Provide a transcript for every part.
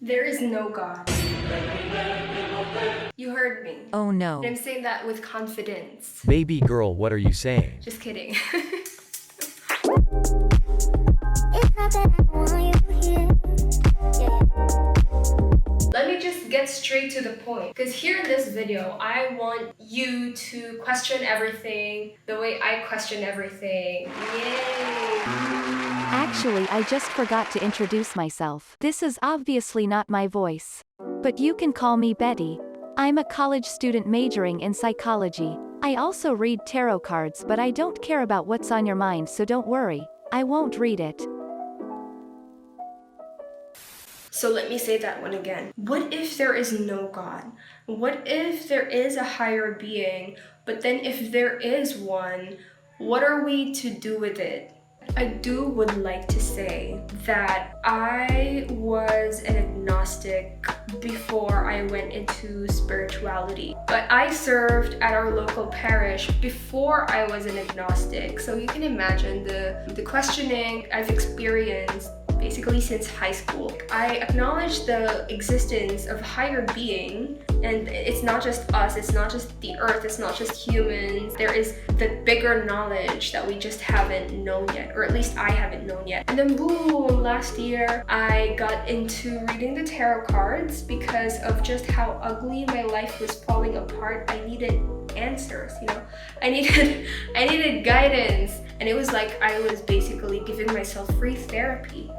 There is no God. You heard me. Oh no. And I'm saying that with confidence. Baby girl, what are you saying? Just kidding. Let me just get straight to the point, because here in this video, I want you to question everything the way I question everything. Yay! Actually, I just forgot to introduce myself. This is obviously not my voice. But you can call me Betty. I'm a college student majoring in psychology. I also read tarot cards, but I don't care about what's on your mind, so don't worry. I won't read it. So let me say that one again. What if there is no God? What if there is a higher being, but then if there is one, what are we to do with it? I would like to say that I was an agnostic before I went into spirituality. But I served at our local parish before I was an agnostic. So you can imagine the questioning I've experienced basically since high school. I acknowledge the existence of higher being, and it's not just us, it's not just the earth, it's not just humans. There is the bigger knowledge that we just haven't known yet, or at least I haven't known yet. And then boom, last year I got into reading the tarot cards because of just how ugly my life was falling apart. I needed answers, I needed guidance, and it was like I was basically giving myself free therapy.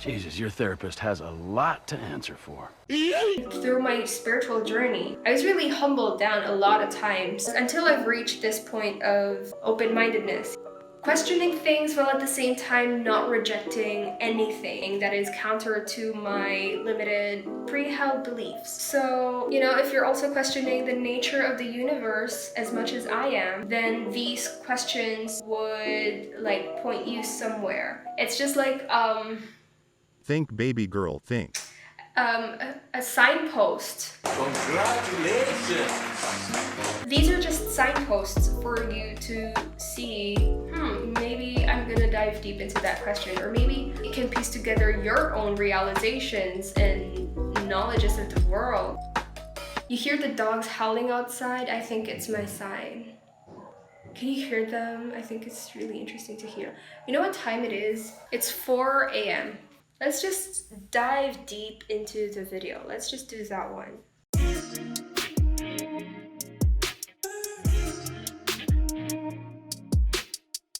Jesus, your therapist has a lot to answer for. Through my spiritual journey, I was really humbled down a lot of times until I've reached this point of open-mindedness. Questioning things while at the same time not rejecting anything that is counter to my limited pre-held beliefs. So, if you're also questioning the nature of the universe as much as I am, then these questions would point you somewhere. It's just like Think, baby girl, think. a signpost. Congratulations! These are just signposts for you to see, maybe I'm gonna dive deep into that question, or maybe it can piece together your own realizations and knowledges of the world. You hear the dogs howling outside? I think it's my sign. Can you hear them? I think it's really interesting to hear. You know what time it is? It's 4 a.m. Let's just dive deep into the video. Let's just do that one.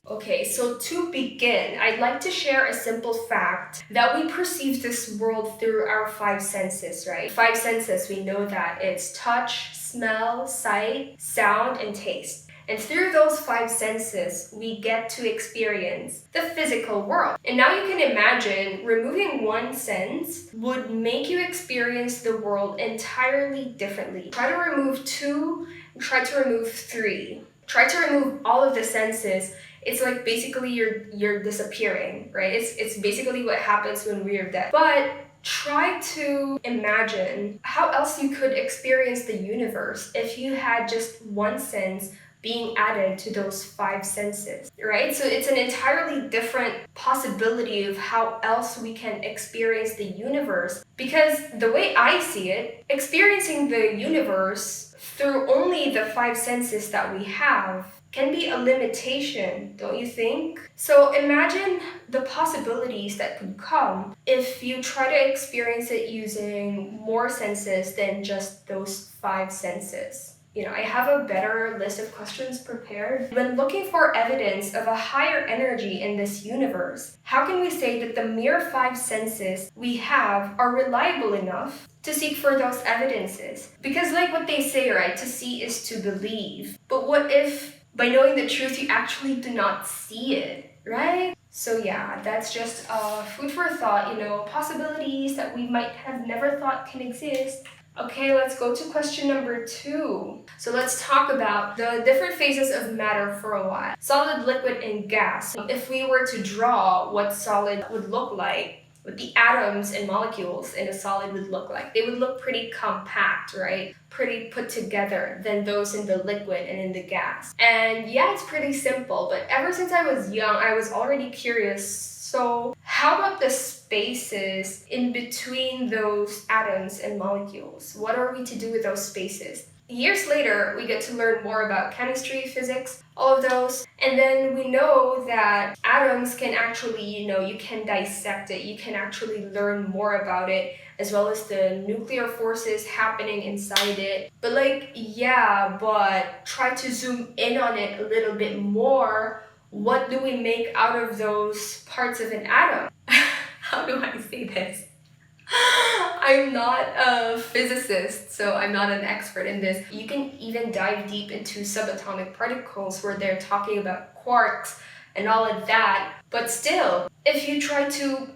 Okay, so to begin, I'd like to share a simple fact that we perceive this world through our 5 senses, right? 5 senses, we know that it's touch, smell, sight, sound, and taste. And through those 5 senses, we get to experience the physical world. And now you can imagine removing one sense would make you experience the world entirely differently. Try to remove 2, try to remove 3. Try to remove all of the senses. It's like basically you're disappearing, right? It's basically what happens when we are dead. But try to imagine how else you could experience the universe if you had just one sense being added to those 5 senses, right? So it's an entirely different possibility of how else we can experience the universe. Because the way I see it, experiencing the universe through only the 5 senses that we have can be a limitation, don't you think? So imagine the possibilities that could come if you try to experience it using more senses than just those 5 senses. I have a better list of questions prepared. When looking for evidence of a higher energy in this universe, how can we say that the mere 5 senses we have are reliable enough to seek for those evidences? Because like what they say, right, to see is to believe. But what if by knowing the truth you actually do not see it, right? So yeah, that's just food for thought, possibilities that we might have never thought can exist. Okay, let's go to question number 2. So let's talk about the different phases of matter for a while. Solid, liquid, and gas. If we were to draw what solid would look like, what the atoms and molecules in a solid would look like, they would look pretty compact, right? Pretty put together than those in the liquid and in the gas. And yeah, it's pretty simple, but ever since I was young, I was already curious So how about the spaces in between those atoms and molecules? What are we to do with those spaces? Years later, we get to learn more about chemistry, physics, all of those. And then we know that atoms can actually, you can dissect it. You can actually learn more about it, as well as the nuclear forces happening inside it. But but try to zoom in on it a little bit more. What do we make out of those parts of an atom? How do I say this? I'm not a physicist, so I'm not an expert in this. You can even dive deep into subatomic particles where they're talking about quarks and all of that. But still, if you try to,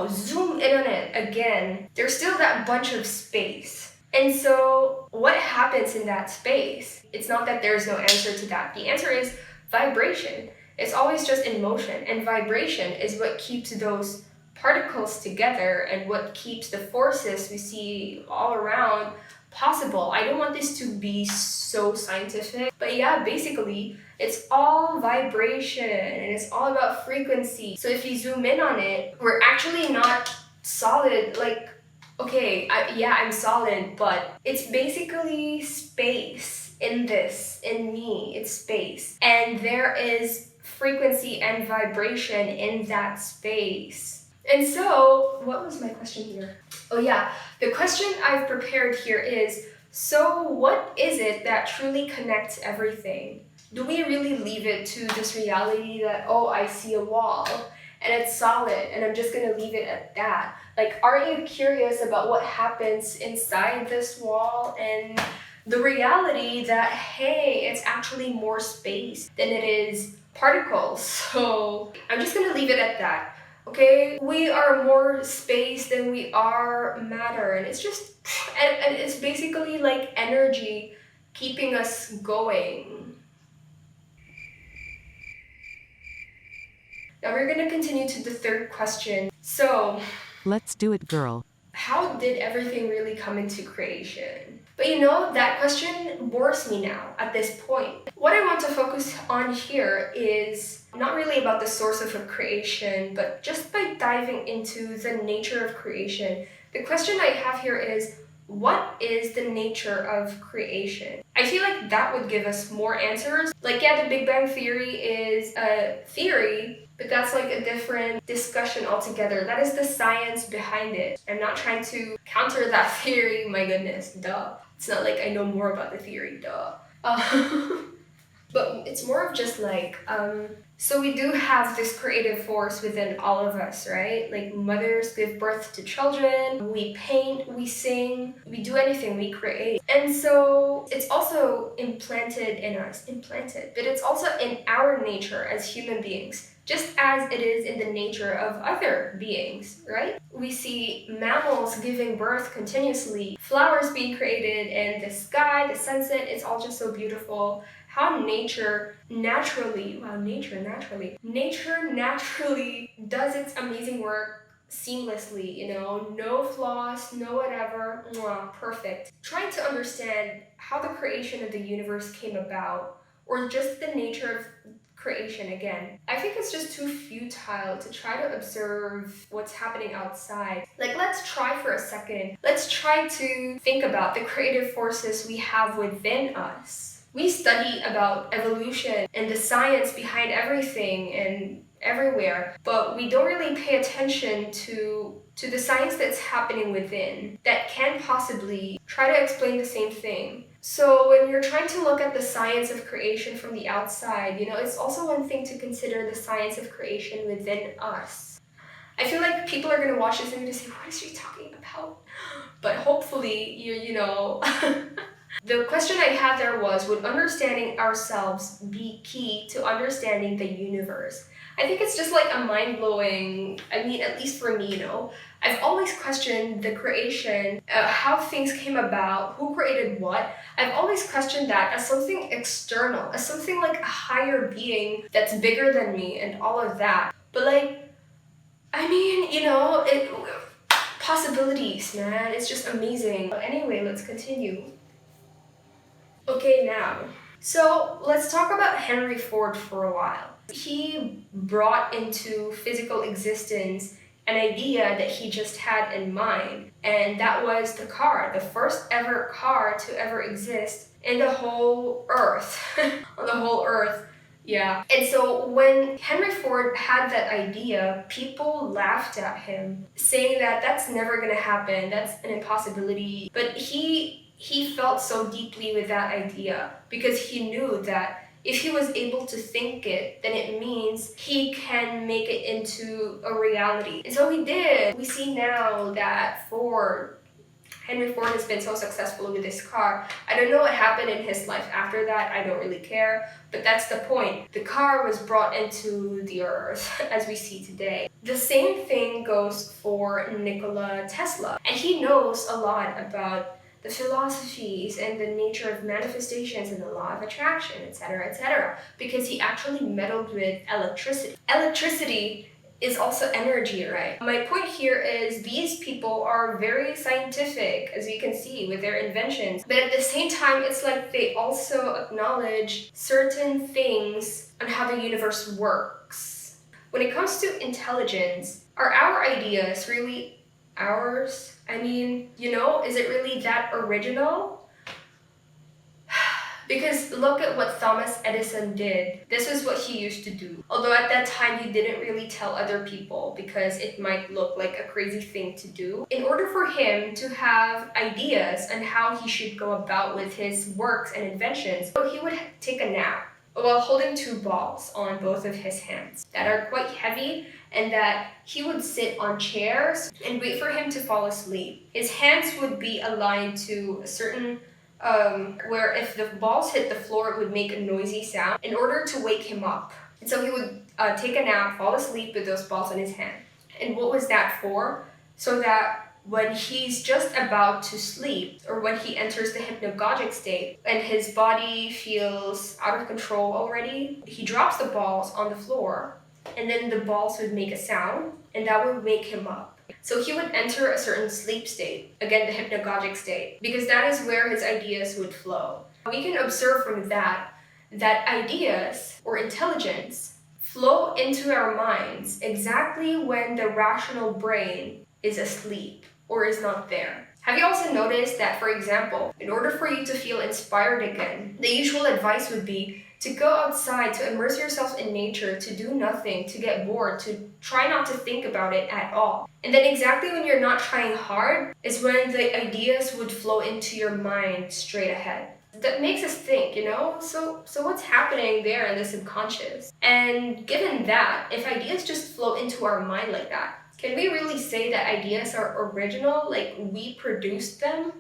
zoom in on it again, there's still that bunch of space. And so what happens in that space? It's not that there's no answer to that. The answer is vibration. It's always just in motion, and vibration is what keeps those particles together and what keeps the forces we see all around possible. I don't want this to be so scientific, but yeah, basically it's all vibration and it's all about frequency. So if you zoom in on it, we're actually not solid. Like, okay, I'm solid, but it's basically space in this, in me, it's space. And there is frequency and vibration in that space. And so, what was my question here? Oh yeah, the question I've prepared here is, so what is it that truly connects everything? Do we really leave it to this reality that, oh, I see a wall and it's solid and I'm just gonna leave it at that? Like, aren't you curious about what happens inside this wall and the reality that, hey, it's actually more space than it is particles? So I'm just gonna leave it at that. Okay, we are more space than we are matter, and it's just, and it's basically like energy keeping us going. Now we're gonna continue to the third question. So, Let's do it, girl. how did everything really come into creation? But that question bores me now at this point. What I want to focus on here is not really about the source of a creation, but just by diving into the nature of creation. The question I have here is, what is the nature of creation? I feel like that would give us more answers. Like, yeah, the Big Bang Theory is a theory, but that's like a different discussion altogether. That is the science behind it. I'm not trying to counter that theory, my goodness, duh. It's not like I know more about the theory, duh. But it's more of just like, so we do have this creative force within all of us, right? Like, mothers give birth to children, we paint, we sing, we do anything, we create. And so it's also implanted in us, but it's also in our nature as human beings, just as it is in the nature of other beings, right? We see mammals giving birth continuously, flowers being created, and the sky, the sunset, it's all just so beautiful. How nature naturally does its amazing work seamlessly, no flaws, no whatever, perfect. Trying to understand how the creation of the universe came about, or just the nature of creation again. I think it's just too futile to try to observe what's happening outside. Like, let's try for a second. Let's try to think about the creative forces we have within us. We study about evolution and the science behind everything and everywhere, but we don't really pay attention to the science that's happening within that can possibly try to explain the same thing. So when you're trying to look at the science of creation from the outside, it's also one thing to consider the science of creation within us. I feel like people are going to watch this and just say, what is she talking about? But hopefully, The question I had there was, would understanding ourselves be key to understanding the universe? I think it's just like a mind-blowing, at least for me, I've always questioned the creation, how things came about, who created what. I've always questioned that as something external, as something like a higher being that's bigger than me and all of that. But possibilities, man, it's just amazing. But anyway, let's continue. Okay, now, so let's talk about Henry Ford for a while. He brought into physical existence an idea that he just had in mind, and that was the car, the first ever car to ever exist in the whole earth. On the whole earth. Yeah. And so when Henry Ford had that idea, people laughed at him, saying that that's never gonna happen, that's an impossibility. But he felt so deeply with that idea because he knew that if he was able to think it, then it means he can make it into a reality. And so he did. We see now that Henry Ford has been so successful with this car. I don't know what happened in his life after that, I don't really care, but that's the point. The car was brought into the earth as we see today. The same thing goes for Nikola Tesla, and he knows a lot about the philosophies and the nature of manifestations and the law of attraction, etc., because he actually meddled with electricity. Electricity is also energy, right? My point here is these people are very scientific, as you can see, with their inventions. But at the same time, it's like they also acknowledge certain things on how the universe works. When it comes to intelligence, are our ideas really ours? I mean, is it really that original? Because look at what Thomas Edison did. This is what he used to do. Although at that time he didn't really tell other people because it might look like a crazy thing to do. In order for him to have ideas on how he should go about with his works and inventions, he would take a nap while holding two balls on both of his hands that are quite heavy, and that he would sit on chairs and wait for him to fall asleep. His hands would be aligned to a certain where if the balls hit the floor, it would make a noisy sound in order to wake him up. And so he would take a nap, fall asleep with those balls in his hand. And what was that for? So that when he's just about to sleep, or when he enters the hypnagogic state and his body feels out of control already, he drops the balls on the floor, and then the balls would make a sound, and that would wake him up. So he would enter a certain sleep state, again the hypnagogic state, because that is where his ideas would flow. We can observe from that ideas or intelligence flow into our minds exactly when the rational brain is asleep or is not there. Have you also noticed that, for example, in order for you to feel inspired again, the usual advice would be to go outside, to immerse yourself in nature, to do nothing, to get bored, to try not to think about it at all. And then exactly when you're not trying hard is when the ideas would flow into your mind straight ahead. That makes us think, So what's happening there in the subconscious? And given that, if ideas just flow into our mind like that, can we really say that ideas are original, like we produced them?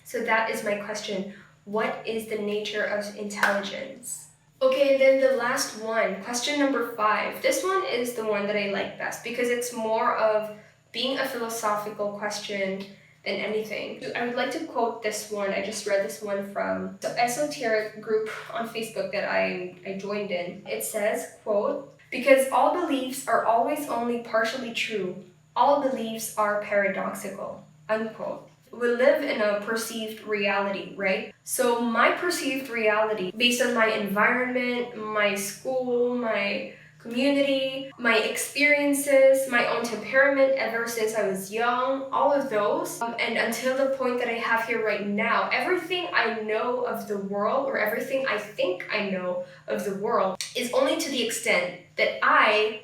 So that is my question. What is the nature of intelligence? Okay, and then the last one, question number 5. This one is the one that I like best because it's more of being a philosophical question than anything. I would like to quote this one. I just read this one from the esoteric group on Facebook that I joined in. It says, quote, "Because all beliefs are always only partially true, all beliefs are paradoxical," unquote. We live in a perceived reality, right? So my perceived reality, based on my environment, my school, my community, my experiences, my own temperament ever since I was young, all of those, and until the point that I have here right now, everything I know of the world, or everything I think I know of the world, is only to the extent that I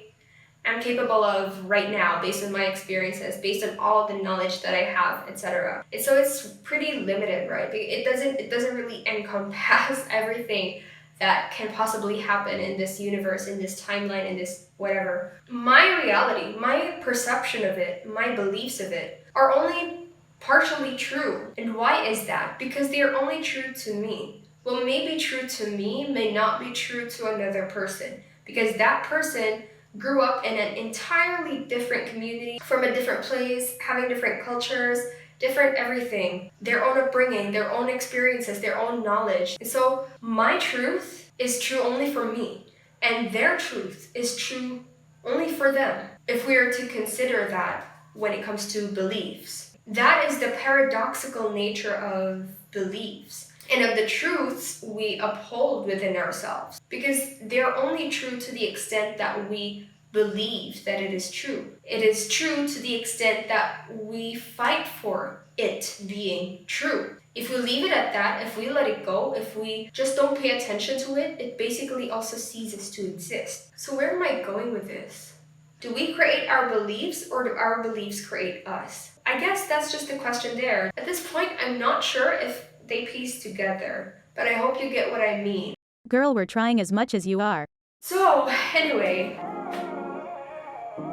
am capable of right now, based on my experiences, based on all the knowledge that I have, etc. And so it's pretty limited, right? It doesn't really encompass everything that can possibly happen in this universe, in this timeline, in this whatever. My reality, my perception of it, my beliefs of it are only partially true. And why is that? Because they are only true to me. What may be true to me may not be true to another person, because that person grew up in an entirely different community, from a different place, having different cultures, different everything, their own upbringing, their own experiences, their own knowledge. And so my truth is true only for me, and their truth is true only for them, if we are to consider that when it comes to beliefs. That is the paradoxical nature of beliefs. and of the truths we uphold within ourselves, because they're only true to the extent that we believe that it is true. It is true to the extent that we fight for it being true. If we leave it at that, if we let it go, if we just don't pay attention to it, it basically also ceases to exist. So where am I going with this? Do we create our beliefs, or do our beliefs create us? I guess that's just the question there. At this point, I'm not sure if they piece together, but I hope you get what I mean. Girl, we're trying as much as you are. So, anyway,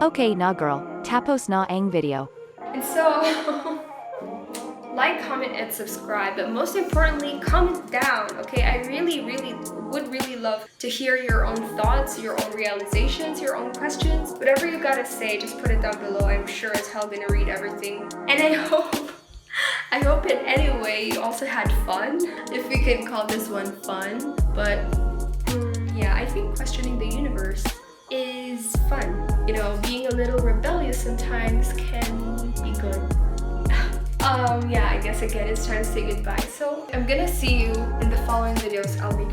Okay nah girl, tapos na ang video. and so like, comment, and subscribe, but most importantly, comment down, okay? I really would love to hear your own thoughts, your own realizations, your own questions. Whatever you gotta say, just put it down below. I'm sure as hell gonna read everything. And I hope in any way you also had fun, if we can call this one fun. But yeah, I think questioning the universe is fun. You know, being a little rebellious sometimes can be good. Yeah, I guess again it's time to say goodbye. So I'm gonna see you in the following videos I'll be